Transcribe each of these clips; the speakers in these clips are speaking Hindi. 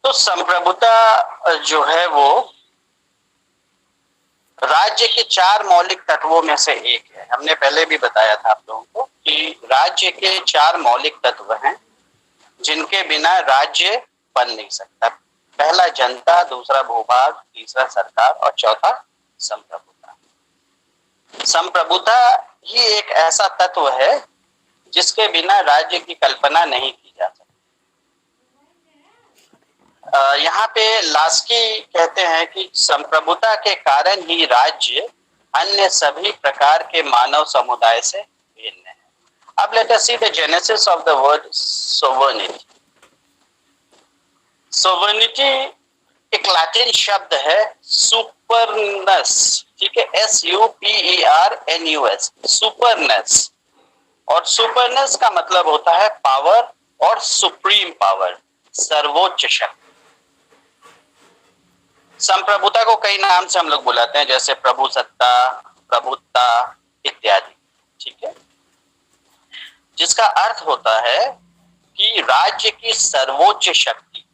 तो संप्रभुता जो है वो राज्य के 4 मौलिक तत्वों में से एक है। हमने पहले भी बताया था आप लोगों को कि राज्य के 4 मौलिक तत्व हैं जिनके बिना राज्य बन नहीं सकता। पहला जनता, दूसरा भूभाग, तीसरा सरकार और चौथा संप्रभुता। संप्रभुता ही एक ऐसा तत्व है जिसके बिना राज्य की कल्पना नहीं की जा सकती। यहाँ पे लास्की कहते हैं कि संप्रभुता के कारण ही राज्य अन्य सभी प्रकार के मानव समुदाय से भिन्न है। अब let us see the genesis of the word sovereignty. Sovereignty एक लैटिन शब्द है सुपरनस, ठीक है, SUPERNUS, सुपरनस। और सुपरनस का मतलब होता है पावर और सुप्रीम पावर, सर्वोच्च शक्ति। संप्रभुता को कई नाम से हम लोग बुलाते हैं, जैसे प्रभु सत्ता, प्रभुत्ता इत्यादि, ठीक है, जिसका अर्थ होता है कि राज्य की सर्वोच्च शक्ति,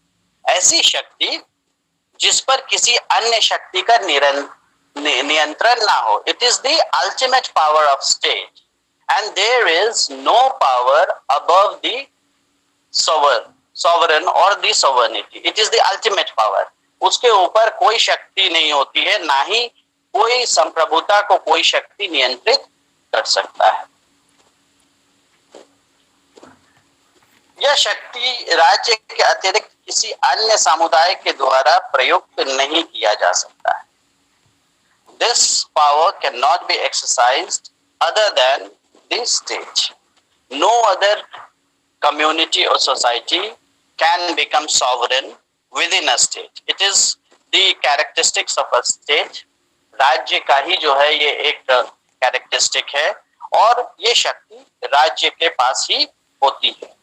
ऐसी शक्ति जिस पर किसी अन्य शक्ति का नियंत्रण ना हो। It is the ultimate power of state and there is no power above the sovereign और the sovereignty. It is the ultimate power. उसके ऊपर कोई शक्ति नहीं होती है, ना ही कोई संप्रभुता को कोई शक्ति नियंत्रित कर सकता है। यह शक्ति राज्य के अतिरिक्त किसी अन्य समुदाय के द्वारा प्रयुक्त नहीं किया जा सकता है। This power cannot be exercised other than the state. No other community or society can become sovereign within a state. It is the characteristics of a state. राज्य का ही जो है ये एक कैरेक्टरिस्टिक है और ये शक्ति राज्य के पास ही होती है।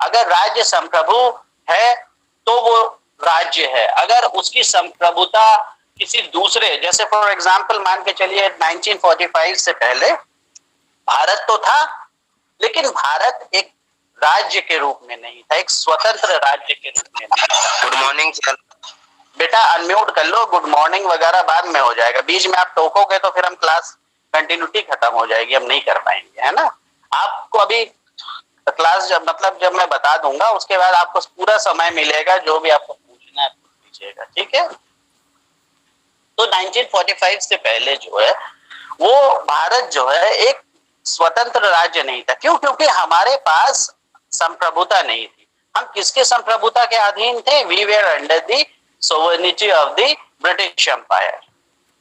अगर राज्य संप्रभु है तो वो राज्य है। अगर उसकी संप्रभुता किसी दूसरे, जैसे फॉर एग्जांपल मान के चलिए 1945 से पहले भारत तो था, लेकिन भारत एक राज्य के रूप में नहीं था, एक स्वतंत्र राज्य के रूप में नहीं था। Good morning sir. बेटा अनम्यूट कर लो, गुड मॉर्निंग वगैरह बाद में हो जाएगा। बीच में आप टोकोगे तो फिर हम क्लास कंटिन्यूटी खत्म हो जाएगी, हम नहीं कर पाएंगे, है ना। आपको अभी क्लास जब मैं बता दूंगा उसके बाद आपको पूरा समय मिलेगा, जो भी आपको पूछना है पूछ लीजिएगा, ठीक है। तो 1945 से पहले जो है वो भारत जो है एक स्वतंत्र राज्य नहीं था। क्यों? क्योंकि हमारे पास संप्रभुता नहीं थी। हम किसके संप्रभुता के अधीन थे? We were under the sovereignty of the British empire,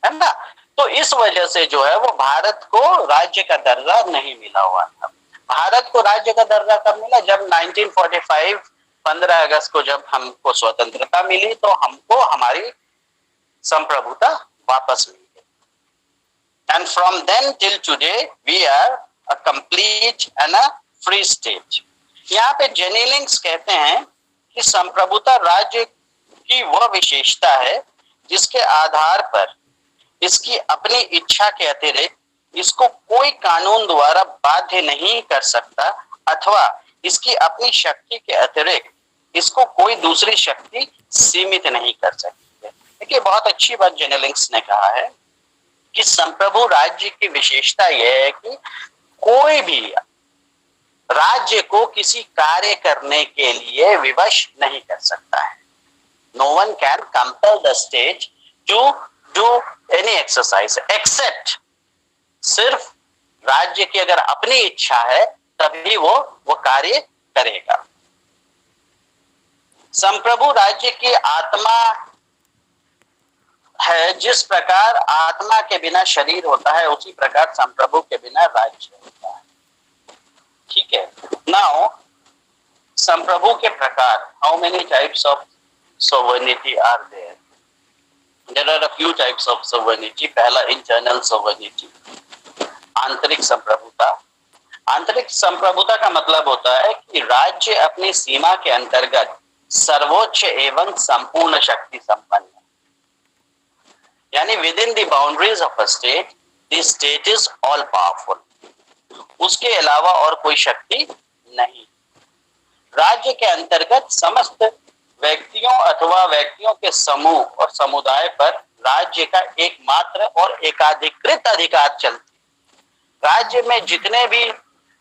है ना। तो इस वजह से जो है वो भारत को राज्य का दर्जा नहीं मिला हुआ था। भारत को राज्य का दर्जा कब मिला? जब 1945 15 अगस्त को जब हमको स्वतंत्रता मिली तो हमको हमारी संप्रभुता वापस मिल गई। And from then till today we are a complete and a free state. यहाँ पे जेनिलिंग्स कहते हैं कि संप्रभुता राज्य की वह विशेषता है जिसके आधार पर इसकी अपनी इच्छा के अतिरिक्त इसको कोई कानून द्वारा बाध्य नहीं कर सकता, अथवा इसकी अपनी शक्ति के अतिरिक्त इसको कोई दूसरी शक्ति सीमित नहीं कर सकती है। देखिए बहुत अच्छी बात जेनेलिंग्स ने कहा है कि संप्रभु राज्य की विशेषता यह है कि कोई भी राज्य को किसी कार्य करने के लिए विवश नहीं कर सकता है। No one can compel the state to do any exercise except, सिर्फ राज्य की अगर अपनी इच्छा है तभी वो कार्य करेगा। संप्रभु राज्य की आत्मा है। जिस प्रकार आत्मा के बिना शरीर होता है उसी प्रकार संप्रभु के बिना राज्य होता है, ठीक है। नाउ संप्रभु के प्रकार, how many types of sovereignty are there? There are a few types of sovereignty. पहला इंटरनल सोवर्निटी, आंतरिक संप्रभुता। आंतरिक संप्रभुता का मतलब होता है कि राज्य अपनी सीमा के अंतर्गत सर्वोच्च एवं संपूर्ण शक्ति संपन्न है। यानी with in the boundaries of a state the state is all powerful, उसके अलावा और कोई शक्ति नहीं। राज्य के अंतर्गत समस्त व्यक्तियों अथवा व्यक्तियों के समूह और समुदाय पर राज्य का एकमात्र और एकाधिकृत अधिकार चलती है। राज्य में जितने भी,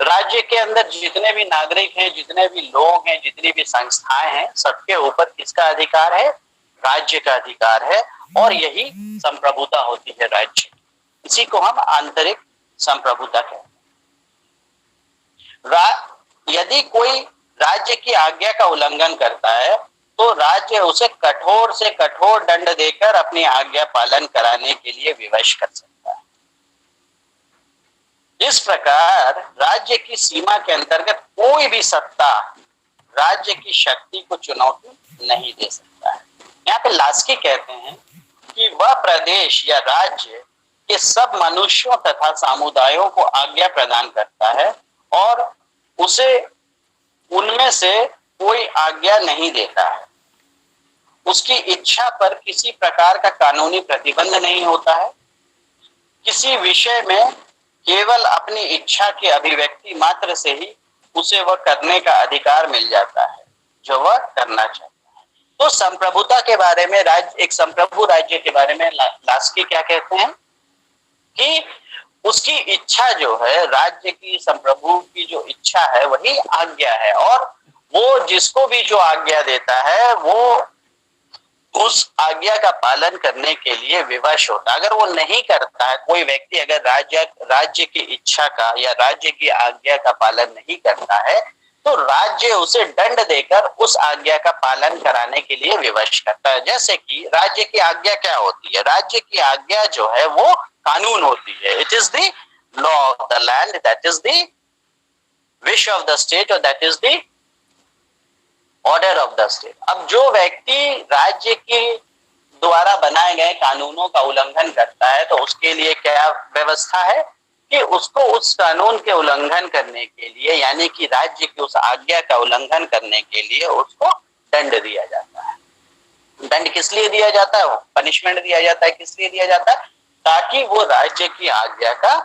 राज्य के अंदर जितने भी नागरिक हैं, जितने भी लोग हैं, जितनी भी संस्थाएं हैं, सबके ऊपर किसका अधिकार है? राज्य का अधिकार है। और यही संप्रभुता होती है राज्य। इसी को हम आंतरिक संप्रभुता कहते हैं। यदि कोई राज्य की आज्ञा का उल्लंघन करता है तो राज्य उसे कठोर से कठोर दंड देकर अपनी आज्ञा पालन कराने के लिए विवश कर सकता है। इस प्रकार राज्य की सीमा के अंतर्गत कोई भी सत्ता राज्य की शक्ति को चुनौती नहीं दे सकता है। यहाँ पे लास्की कहते हैं कि वह प्रदेश या राज्य के सब मनुष्यों तथा समुदायों को आज्ञा प्रदान करता है और उसे उनमें से कोई आज्ञा नहीं देता है। उसकी इच्छा पर किसी प्रकार का कानूनी प्रतिबंध नहीं होता है। किसी विषय में केवल अपनी इच्छा की अभिव्यक्ति मात्र से ही उसे वह करने का अधिकार मिल जाता है जो वह करना चाहता है। तो संप्रभुता के बारे में, राज्य, एक संप्रभु राज्य के बारे में लास्की क्या कहते हैं कि उसकी इच्छा जो है, राज्य की, संप्रभु की जो इच्छा है वही आज्ञा है और वो जिसको भी जो आज्ञा देता है वो उस आज्ञा का पालन करने के लिए विवश होता है। अगर वो नहीं करता है, कोई व्यक्ति अगर राज्य की इच्छा का या राज्य की आज्ञा का पालन नहीं करता है तो राज्य उसे दंड देकर उस आज्ञा का पालन कराने के लिए विवश करता है। जैसे कि राज्य की आज्ञा क्या होती है? राज्य की आज्ञा जो है वो कानून होती है। It is the law of the land, that is the wish of the state और that is the order of the state. अब जो व्यक्ति राज्य के द्वारा बनाए गए कानूनों का उल्लंघन करता है तो उसके लिए क्या व्यवस्था है कि उसको उस कानून के उल्लंघन करने के लिए, यानी कि राज्य की उस आज्ञा का उल्लंघन करने के लिए उसको दंड दिया जाता है। दंड किस लिए दिया जाता है? वो पनिशमेंट दिया जाता है। किस लिए दिया जाता है? ताकि वो राज्य की आज्ञा का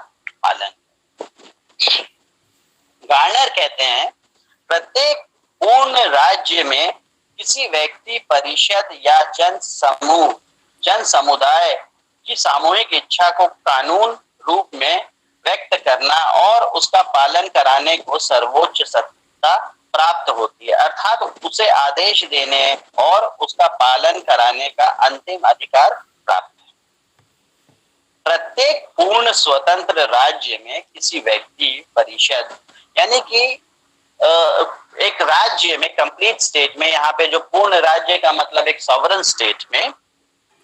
पालन। गार्नर कहते हैं प्रत्येक पूर्ण राज्य में किसी व्यक्ति, परिषद या जन समुदाय की सामूहिक इच्छा को कानून रूप में व्यक्त करना और उसका पालन कराने को सर्वोच्च सत्ता प्राप्त होती है, अर्थात उसे आदेश देने और उसका पालन कराने का अंतिम अधिकार प्राप्त है। प्रत्येक पूर्ण स्वतंत्र राज्य में किसी व्यक्ति, परिषद, यानी कि एक राज्य में, कंप्लीट स्टेट में, यहाँ पे जो पूर्ण राज्य का मतलब एक सॉवरन स्टेट में,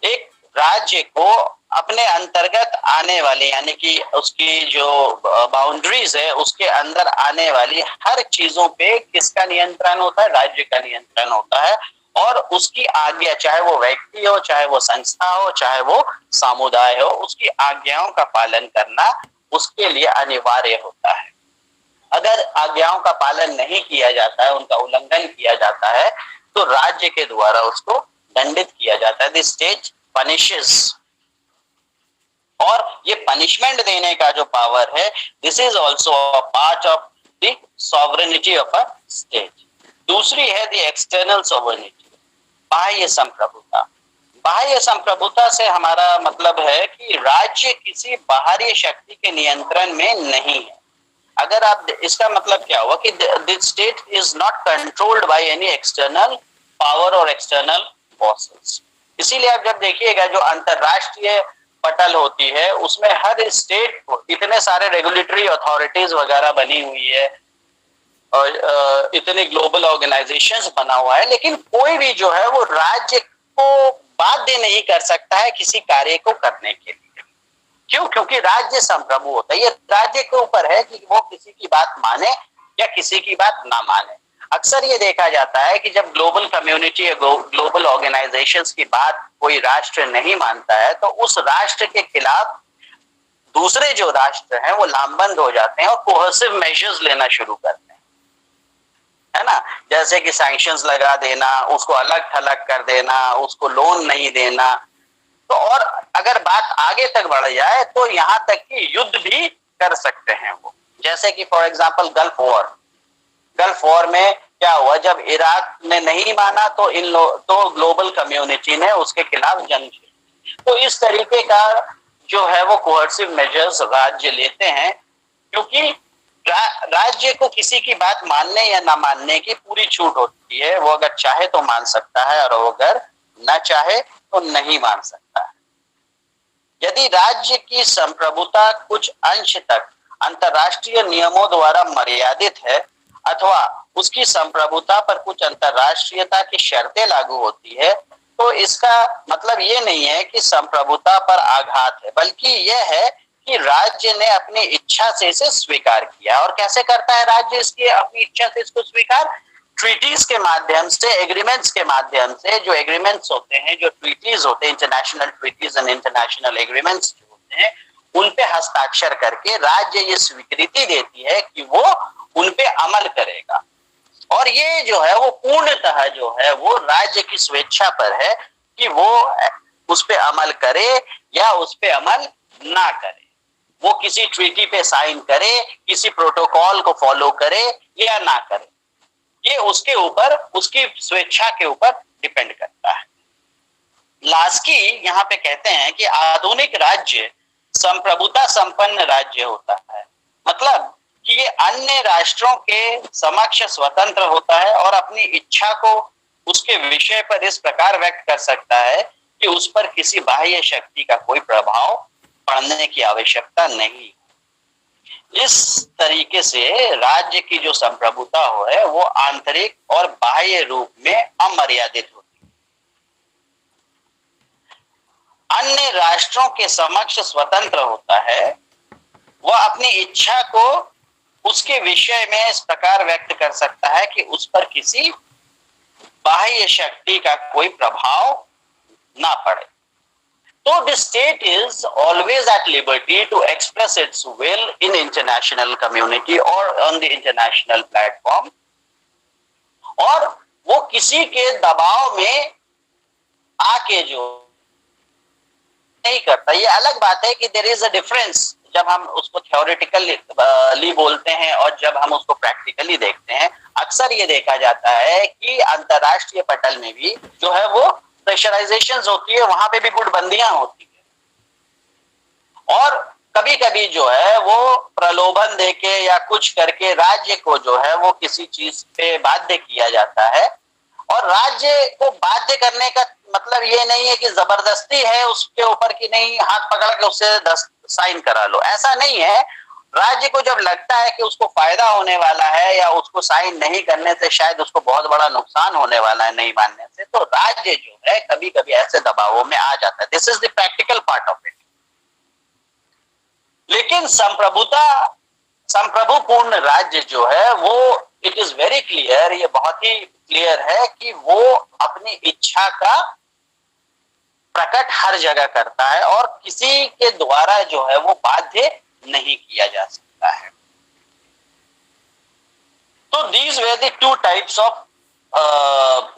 एक राज्य को अपने अंतर्गत आने वाले, यानी कि उसकी जो बाउंड्रीज है उसके अंदर आने वाली हर चीजों पे किसका नियंत्रण होता है? राज्य का नियंत्रण होता है। और उसकी आज्ञा, चाहे वो व्यक्ति हो, चाहे वो संस्था हो, चाहे वो समुदाय हो, उसकी आज्ञाओं का पालन करना उसके लिए अनिवार्य होता है। अगर आज्ञाओं का पालन नहीं किया जाता है, उनका उल्लंघन किया जाता है तो राज्य के द्वारा उसको दंडित किया जाता है। The state punishes. और ये पनिशमेंट देने का जो पावर है, this is also a part of the sovereignty of a state. दूसरी है द एक्सटर्नल सॉवरेनिटी, बाह्य संप्रभुता। बाह्य संप्रभुता से हमारा मतलब है कि राज्य किसी बाहरी शक्ति के नियंत्रण में नहीं है। अगर आप, इसका मतलब क्या हुआ कि the state is not controlled by any external power और एक्सटर्नल फोर्सेस। इसीलिए आप जब देखिएगा जो अंतरराष्ट्रीय पटल होती है उसमें हर स्टेट को इतने सारे रेगुलेटरी अथॉरिटीज वगैरह बनी हुई है और इतने ग्लोबल ऑर्गेनाइजेशंस बना हुआ है, लेकिन कोई भी जो है वो राज्य को बाध्य नहीं कर सकता है किसी कार्य को करने के लिए। क्यों? क्योंकि राज्य संप्रभु होता है। ये राज्य के ऊपर है कि वो किसी की बात माने या किसी की बात ना माने। अक्सर ये देखा जाता है कि जब ग्लोबल कम्युनिटी या ग्लोबल ऑर्गेनाइजेशंस की बात कोई राष्ट्र नहीं मानता है तो उस राष्ट्र के खिलाफ दूसरे जो राष्ट्र हैं वो लामबंद हो जाते हैं और कोहर्सिव मेजर्स लेना शुरू करते हैं, है ना। जैसे कि सैंक्शंस लगा देना, उसको अलग थलग कर देना, उसको लोन नहीं देना। तो और अगर बात आगे तक बढ़ जाए तो यहाँ तक कि युद्ध भी कर सकते हैं वो। जैसे कि फॉर एग्जांपल गल्फ वॉर में क्या हुआ, जब इराक ने नहीं माना तो तो ग्लोबल कम्युनिटी ने उसके खिलाफ जंग की। तो इस तरीके का जो है वो कोहर्सिव मेजर्स राज्य लेते हैं, क्योंकि राज्य को किसी की बात मानने या ना मानने की पूरी छूट होती है। वो अगर चाहे तो मान सकता है और वो अगर न चाहे तो नहीं मान सकता है। यदि राज्य की संप्रभुता कुछ अंश तक अंतरराष्ट्रीय नियमों द्वारा मर्यादित है अथवा उसकी संप्रभुता पर कुछ अंतरराष्ट्रीयता की शर्तें लागू होती है, तो इसका मतलब ये नहीं है कि संप्रभुता पर आघात है, बल्कि यह है कि राज्य ने अपनी इच्छा से इसे स्वीकार किया। और कैसे करता है राज्य इसकी अपनी इच्छा से इसको स्वीकार? ट्रीटीज के माध्यम से, एग्रीमेंट्स के माध्यम से। जो एग्रीमेंट्स होते हैं, जो ट्रीटीज होते हैं, international treaties and international agreements जो होते हैं, उन पे हस्ताक्षर करके राज्य ये स्वीकृति देती है कि वो उन पे अमल करेगा। और ये जो है वो पूर्णतः जो है वो राज्य की स्वेच्छा पर है कि वो उस पे अमल करे या उस पे अमल ना करे। वो किसी ट्रीटी पे साइन करे, किसी प्रोटोकॉल को फॉलो करे या ना करे, ये उसके ऊपर, उसकी स्वेच्छा के ऊपर डिपेंड करता है। लास्की यहाँ पे कहते हैं कि आधुनिक राज्य संप्रभुता संपन्न राज्य होता है, मतलब कि ये अन्य राष्ट्रों के समक्ष स्वतंत्र होता है और अपनी इच्छा को उसके विषय पर इस प्रकार व्यक्त कर सकता है कि उस पर किसी बाह्य शक्ति का कोई प्रभाव पड़ने की आवश्यकता नहीं। इस तरीके से राज्य की जो संप्रभुता है वो आंतरिक और बाह्य रूप में अमर्यादित होती है। अन्य राष्ट्रों के समक्ष स्वतंत्र होता है, वह अपनी इच्छा को उसके विषय में इस प्रकार व्यक्त कर सकता है कि उस पर किसी बाह्य शक्ति का कोई प्रभाव ना पड़े। So the state is always at liberty to express its will in international community or on the international platform, और वो किसी के दबाव में आके जो नहीं करता। ये अलग बात है कि there is a difference जब हम उसको थ्योरेटिकली बोलते हैं और जब हम उसको प्रैक्टिकली देखते हैं। अक्सर ये देखा जाता है कि अंतरराष्ट्रीय पटल में भी जो है वो प्रेशराइजेशन होती है, वहां पे भी गुटबंदियां होती है और कभी कभी जो है वो प्रलोभन देके या कुछ करके राज्य को जो है वो किसी चीज पे बाध्य किया जाता है। और राज्य को बाध्य करने का मतलब ये नहीं है कि जबरदस्ती है उसके ऊपर कि नहीं हाथ पकड़ के उससे 10 साइन करा लो, ऐसा नहीं है। राज्य को जब लगता है कि उसको फायदा होने वाला है या उसको साइन नहीं करने से शायद उसको बहुत बड़ा नुकसान होने वाला है नहीं मानने से, तो राज्य जो है कभी कभी ऐसे दबावों में आ जाता है। This is the practical part of it. लेकिन संप्रभुपूर्ण राज्य जो है वो इट इज वेरी क्लियर, ये बहुत ही क्लियर है कि वो अपनी इच्छा का प्रकट हर जगह करता है और किसी के द्वारा जो है वो बाध्य नहीं किया जा सकता है। तो these way the two types of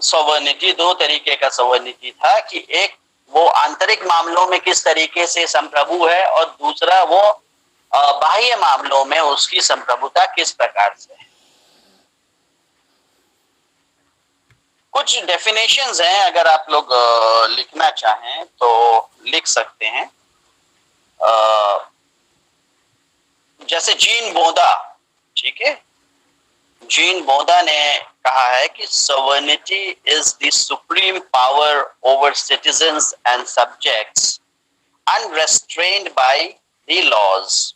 sovereignty, दो तरीके का सॉवर्निटी था कि एक वो आंतरिक मामलों में किस तरीके से संप्रभु है और दूसरा वो बाह्य मामलों में उसकी संप्रभुता किस प्रकार से है। कुछ डेफिनेशंस हैं, अगर आप लोग लिखना चाहें तो लिख सकते हैं। जैसे जीन बोदा, ठीक है, जीन बोदा ने कहा है कि sovereignty is the supreme power over citizens and subjects unrestrained by the laws.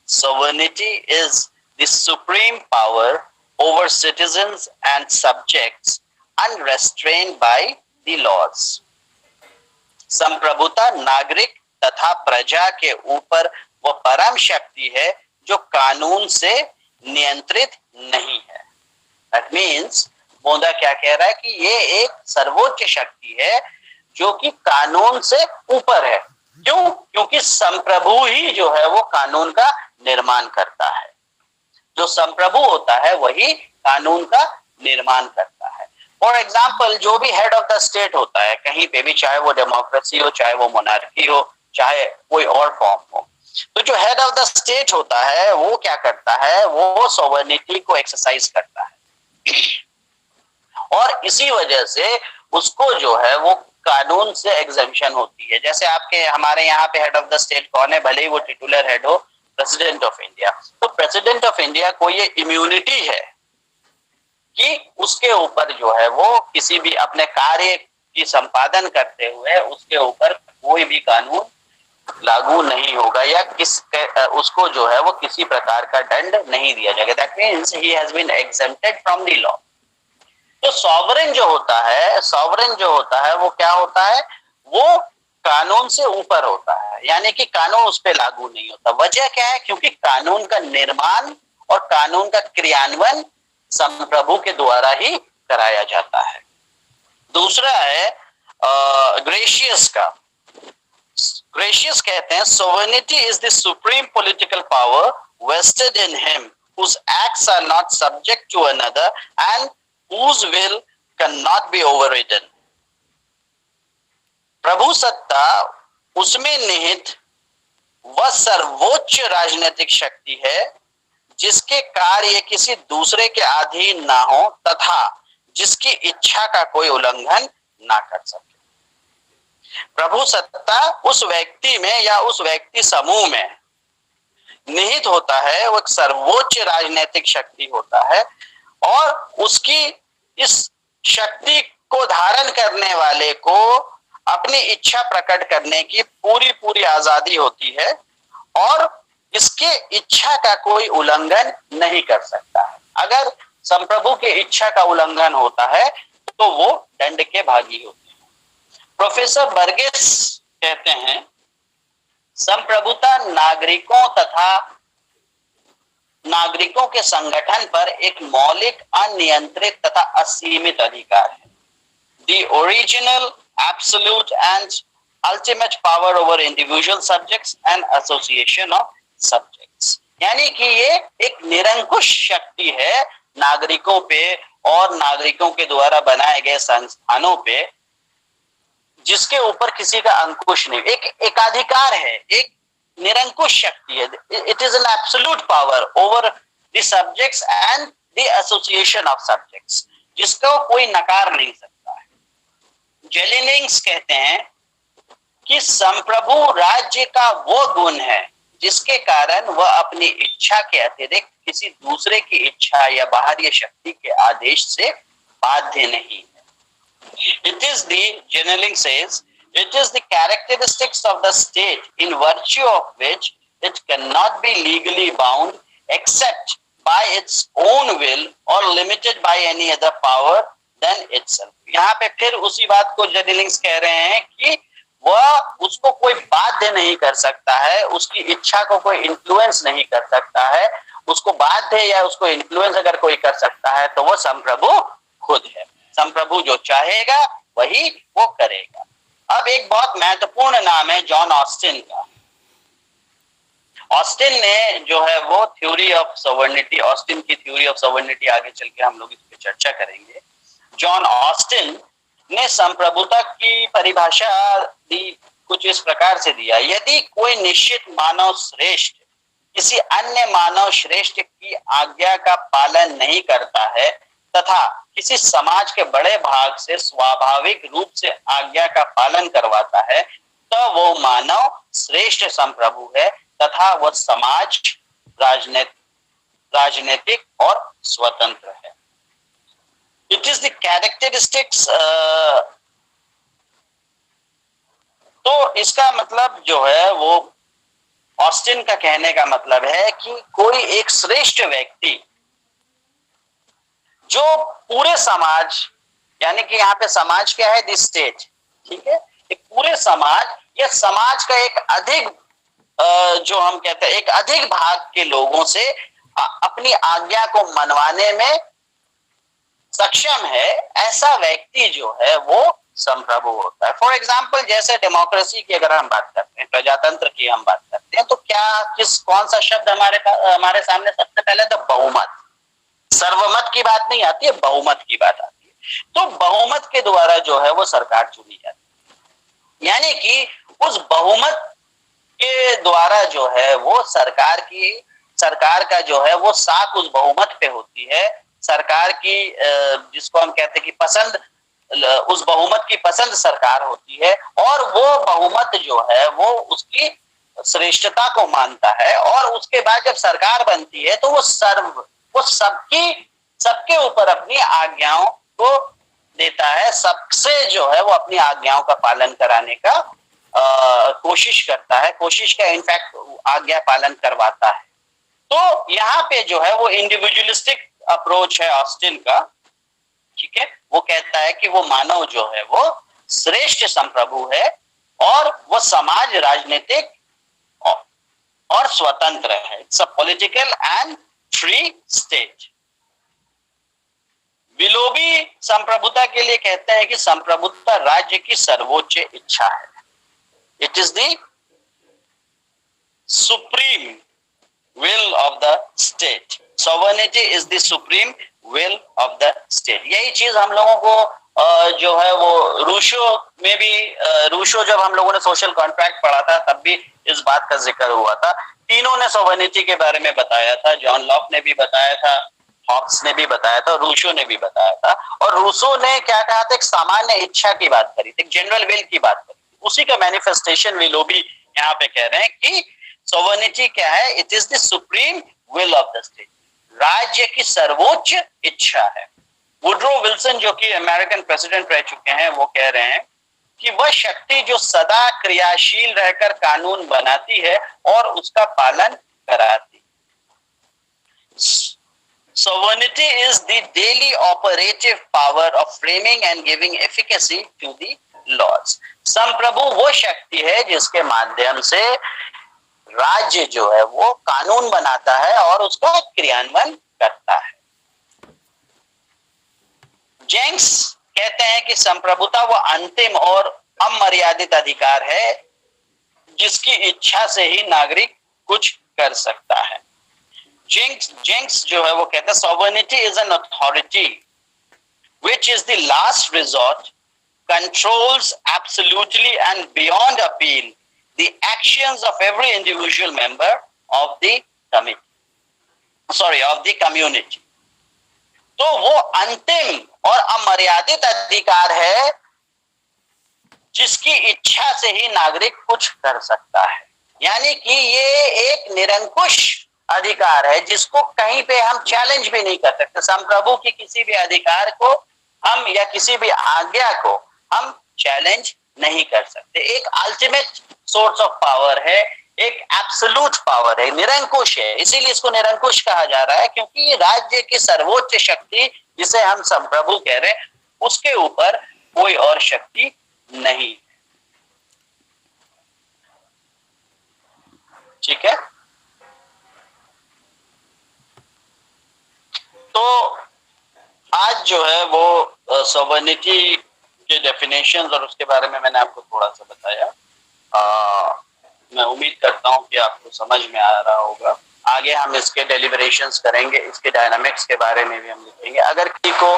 Sovereignty is the supreme power over citizens and subjects unrestrained by the laws. संप्रभुता नागरिक तथा प्रजा के ऊपर वो परम शक्ति है जो कानून से नियंत्रित नहीं है। That means बोधा क्या कह रहा है कि ये एक सर्वोच्च शक्ति है जो कि कानून से ऊपर है। क्यों? क्योंकि संप्रभु ही जो है वो कानून का निर्माण करता है। जो संप्रभु होता है वही कानून का निर्माण करता है। फॉर एग्जाम्पल, जो भी हेड ऑफ द स्टेट होता है कहीं पे भी, चाहे वो डेमोक्रेसी हो, चाहे वो मोनार्की हो, चाहे कोई और फॉर्म हो, तो जो हेड ऑफ द स्टेट होता है वो क्या करता है, वो सॉवर्निटी को एक्सरसाइज करता है। और इसी वजह से उसको जो है वो कानून से एग्जेम्पशन होती है। जैसे आपके हमारे यहाँ पे हेड ऑफ द स्टेट कौन है, भले ही वो टिटुलर हेड हो, प्रेसिडेंट ऑफ इंडिया। तो प्रेसिडेंट ऑफ इंडिया को ये इम्यूनिटी है कि उसके ऊपर जो है वो किसी भी अपने कार्य की संपादन करते हुए उसके ऊपर कोई भी कानून लागू नहीं होगा या उसको जो है वो किसी प्रकार का दंड नहीं दिया जाएगा। That means he has been exempted from the law. तो सॉवरेन जो होता है वो क्या होता है, वो कानून से ऊपर होता है, यानी कि कानून उस पर लागू नहीं होता। वजह क्या है, क्योंकि कानून का निर्माण और कानून का क्रियान्वयन संप्रभु के द्वारा ही कराया जाता है। दूसरा है ग्रेशियस का। ग्रेशियस कहते हैं sovereignty is the supreme political power vested in him whose acts are not subject to another and whose will cannot be overridden। प्रभु सत्ता उसमें निहित वह सर्वोच्च राजनीतिक शक्ति है जिसके कार्य किसी दूसरे के अधीन ना हो तथा जिसकी इच्छा का कोई उल्लंघन ना कर सके। प्रभु सत्ता उस व्यक्ति में या उस व्यक्ति समूह में निहित होता है, वो एक सर्वोच्च राजनीतिक शक्ति होता है और उसकी इस शक्ति को धारण करने वाले को अपनी इच्छा प्रकट करने की पूरी आजादी होती है और इसके इच्छा का कोई उल्लंघन नहीं कर सकता है। अगर संप्रभु की इच्छा का उल्लंघन होता है तो वो दंड के भागी होते हैं। प्रोफेसर बर्गेस कहते हैं संप्रभुता नागरिकों के संगठन पर एक मौलिक, अनियंत्रित तथा असीमित अधिकार है। The original, absolute and ultimate power over individual subjects and association of subjects। यानी कि ये एक निरंकुश शक्ति है नागरिकों पे और नागरिकों के द्वारा बनाए गए संस्थानों पे, जिसके ऊपर किसी का अंकुश नहीं। एक एकाधिकार है, एक निरंकुश शक्ति है। It is an absolute power over the subjects and the association of subjects, जिसको कोई नकार नहीं सकता है। जेलिनिंग्स कहते हैं कि संप्रभु राज्य का वो गुण है जिसके कारण वह अपनी इच्छा के अतिरिक्त किसी दूसरे की इच्छा या बाहरी शक्ति के आदेश से बाध्य नहीं है। It is the Jenneling says, it is the characteristics of the state in virtue of which it cannot be legally bound except by its own will or limited by any other power than itself। यहाँ पे फिर उसी बात को जेनिलिंग्स कह रहे हैं कि वह उसको कोई बाध्य नहीं कर सकता है, उसकी इच्छा को कोई इन्फ्लुएंस नहीं कर सकता है। उसको बाध्य या उसको इन्फ्लुएंस अगर कोई कर सकता है तो वो संप्रभु खुद है। संप्रभु जो चाहेगा वही वो करेगा। अब एक बहुत महत्वपूर्ण नाम है जॉन ऑस्टिन का। ऑस्टिन ने जो है वो थ्योरी ऑफ सॉवर्निटी, ऑस्टिन की थ्योरी ऑफ सॉवर्निटी आगे चल के हम लोग इस पर चर्चा करेंगे। जॉन ऑस्टिन ने संप्रभुता की परिभाषा दी, कुछ इस प्रकार से दिया, यदि कोई निश्चित मानव श्रेष्ठ किसी अन्य मानव श्रेष्ठ की आज्ञा का पालन नहीं करता है तथा किसी समाज के बड़े भाग से स्वाभाविक रूप से आज्ञा का पालन करवाता है तो वो मानव श्रेष्ठ संप्रभु है तथा वह समाज राजनीतिक और स्वतंत्र है। It is the characteristics. तो इसका मतलब जो है वो ऑस्टिन का कहने का मतलब है कि कोई एक श्रेष्ठ व्यक्ति जो पूरे समाज, यानी कि यहाँ पे समाज क्या है, द स्टेट, ठीक है, एक पूरे समाज या समाज का एक अधिक जो हम कहते हैं एक अधिक भाग के लोगों से अपनी आज्ञा को मनवाने में सक्षम है, ऐसा व्यक्ति जो है वो संप्रभु होता है। फॉर एग्जाम्पल जैसे डेमोक्रेसी की अगर हम बात करते हैं, प्रजातंत्र की हम बात करते हैं, तो कौन सा शब्द हमारे सामने सबसे पहले? तो बहुमत। सर्वमत की बात नहीं आती है, बहुमत की बात आती है। तो बहुमत के द्वारा जो है वो सरकार चुनी जाती है, यानी कि उस बहुमत के द्वारा जो है वो सरकार का जो है वो साख उस बहुमत पे होती है सरकार की जिसको हम कहते हैं कि पसंद, उस बहुमत की पसंद सरकार होती है और वो बहुमत जो है वो उसकी श्रेष्ठता को मानता है और उसके बाद जब सरकार बनती है तो वो सबके ऊपर अपनी आज्ञाओं को देता है, सबसे जो है वो अपनी आज्ञाओं का पालन कराने का कोशिश करता है, कोशिश का इनफैक्ट आज्ञा पालन करवाता है। तो यहाँ पे जो है वो इंडिविजुअलिस्टिक अप्रोच है ऑस्टिन का, ठीक है। वो कहता है कि वो मानव जो है वो श्रेष्ठ संप्रभु है और वो समाज, राजनीतिक और स्वतंत्र है। It's a political and free state. Willoughby संप्रभुता के लिए कहते हैं कि संप्रभुता राज्य की सर्वोच्च इच्छा है। It is the supreme will of the state. Sovereignty is the supreme will of the state. यही चीज हम लोगों को जो है वो रूशो में भी, रूशो जब हम लोगों ने सोशल कॉन्ट्रैक्ट पढ़ा था तब भी इस बात का जिक्र हुआ था। तीनों ने सोवर्निटी के बारे में बताया था, जॉन लॉक ने भी बताया था, हॉब्स ने भी बताया था, रूशो ने भी बताया था। और रूसो ने क्या कहा था, एक सामान्य इच्छा की बात करी थी, एक जनरल विल की बात करी थी। उसी का मैनिफेस्टेशन विलोबी यहाँ पे कह रहे हैं कि सोवर्निटी क्या है, it is the supreme will of the state, राज्य की सर्वोच्च इच्छा है। वुड्रो विल्सन जो कि अमेरिकन प्रेसिडेंट रह चुके हैं, वो कह रहे हैं कि वह शक्ति जो सदा क्रियाशील रहकर कानून बनाती है और उसका पालन कराती। Sovereignty is the daily operative power of framing and giving efficacy to the laws. संप्रभु वो शक्ति है जिसके माध्यम से राज्य जो है वो कानून बनाता है और उसका क्रियान्वयन करता है। जेंक्स कहते हैं कि संप्रभुता वो अंतिम और अमर्यादित अधिकार है जिसकी इच्छा से ही नागरिक कुछ कर सकता है। जेंक्स जो है वो कहता है sovereignty is an authority which is the last resort, controls absolutely and beyond appeal the actions of every individual member of the community. तो वो अंतिम और अमर्यादित अधिकार है जिसकी इच्छा से ही नागरिक कुछ कर सकता है। यानी कि ये एक निरंकुश अधिकार है जिसको कहीं पे हम चैलेंज भी नहीं कर सकते। संप्रभु की किसी भी अधिकार को हम या किसी भी आज्ञा को हम चैलेंज नहीं कर सकते। एक अल्टीमेट सोर्स ऑफ पावर है, एक एब्सोल्यूट पावर है, निरंकुश है। इसीलिए इसको निरंकुश कहा जा रहा है क्योंकि ये राज्य की सर्वोच्च शक्ति जिसे हम संप्रभु कह रहे हैं उसके ऊपर कोई और शक्ति नहीं। ठीक है, तो आज जो है वो सॉवर्निटी के डेफिनेशंस और उसके बारे में मैंने आपको थोड़ा सा बताया। मैं उम्मीद करता हूं कि आपको समझ में आ रहा होगा। आगे हम इसके डेलिब्रेशंस करेंगे, इसके डायनामिक्स के बारे में भी हम लिखेंगे। अगर किसी को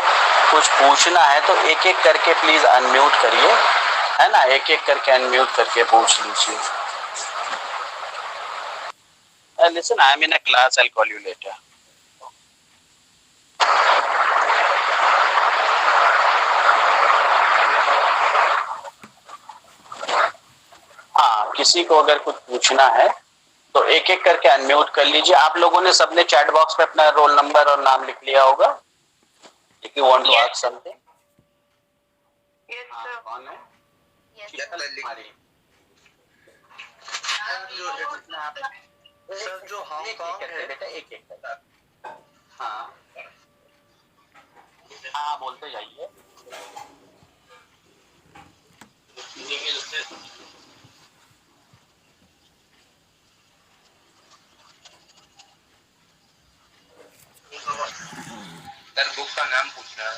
कुछ पूछना है तो एक एक करके प्लीज अनम्यूट करिए, है ना, एक एक करके अनम्यूट करके पूछ लीजिए। Listen, I am in a class, I will call you later. हाँ, किसी को अगर कुछ पूछना है तो एक एक करके अनम्यूट कर लीजिए। आप लोगों ने सबने चैट बॉक्स में अपना रोल नंबर और नाम लिख लिया होगा। If you want to ask something. कौन है? सर जो हांगकांग है बेटा, एक एक करके। हाँ हाँ, बोलते जाइए। सर बुक का नाम पूछना है।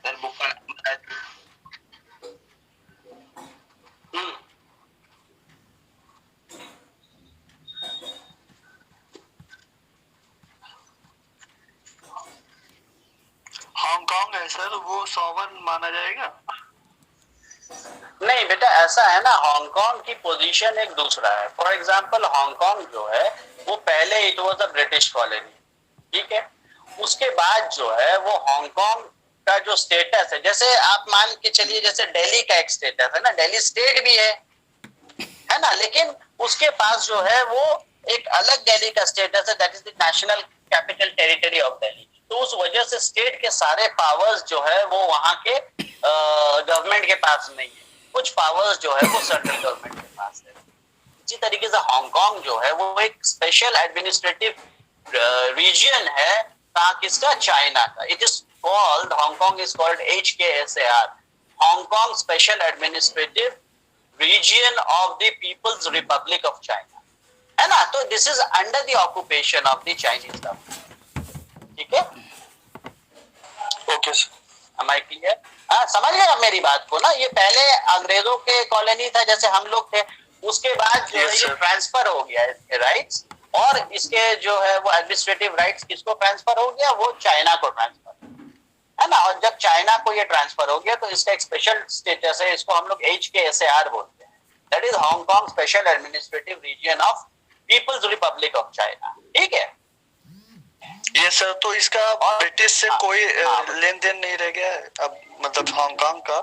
सर बुक का नाम बताया। सर, वो सॉवरन माना जाएगा? नहीं बेटा, ऐसा है ना, हांगकांग की पोजीशन एक दूसरा है। फॉर एग्जांपल हांगकांग जो है वो पहले it was a British colony, ठीक है। उसके बाद जो है वो हांगकांग का जो स्टेटस है, जैसे आप मान के चलिए जैसे दिल्ली का एक स्टेटस है ना, दिल्ली स्टेट भी है ना, लेकिन उसके पास जो है वो एक अलग दिल्ली का स्टेटस है, that is the national capital territory of Delhi. तो उस वजह से स्टेट के सारे पावर्स जो है वो वहां के गवर्नमेंट के पास नहीं है, कुछ पावर्स जो है वो सेंट्रल गवर्नमेंट के पास है। इसी तरीके से हांगकांग जो है वो एक स्पेशल एडमिनिस्ट्रेटिव रीजन है, कहाँ किसका, चाइना का। It is called, Hong Kong is called HKSAR, Hong Kong special administrative region of the people's republic of China, है ना। तो this is under the occupation of the Chinese government, ठीक है। Okay sir, Am I clear? हाँ, समझ गए आप मेरी बात को ना। ये पहले अंग्रेजों के कॉलोनी था जैसे हम लोग थे, उसके बाद जो है ये ट्रांसफर हो गया इसके राइट्स, और इसके जो है वो एडमिनिस्ट्रेटिव राइट्स किसको ट्रांसफर हो गया, वो चाइना को ट्रांसफर, है ना। और जब चाइना को ये ट्रांसफर हो गया तो इसका एक स्पेशल स्टेटस है, इसको हम लोग HKSAR बोलते हैं, that is Hong Kong special administrative region of people's republic of China, ठीक है। ये सर, तो इसका ब्रिटिश से कोई लेन देन नहीं रह गया अब, मतलब हांगकांग का?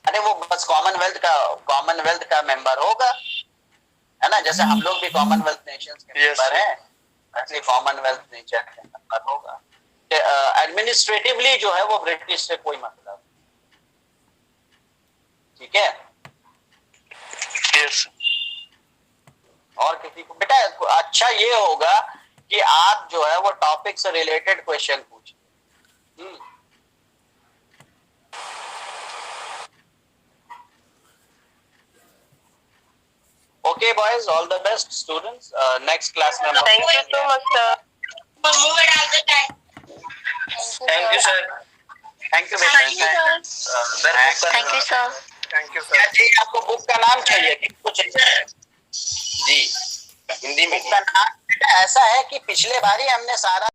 अरे वो बस कॉमनवेल्थ का मेंबर होगा, है ना, जैसे हम लोग भी कॉमनवेल्थ नेशंस के मेंबर हैं, ऐसे कॉमनवेल्थ नेशन के मेंबर होगा। एडमिनिस्ट्रेटिवली जो है वो ब्रिटिश से कोई मतलब, ठीक है। यस। और किसी को बेटा अच्छा ये होगा कि आप जो है वो टॉपिक से रिलेटेड क्वेश्चन पूछिए। Okay boys, all the best students. Next class में Thank you so much, sir. Thank you sir. Thank you बेटा। Thank you, sir. Thank you sir. Thank you क्या सर। चाहिए आपको? बुक का नाम चाहिए कि कुछ जी हिंदी में? बुक का नाम बेटा ऐसा है कि पिछले बार ही हमने सारा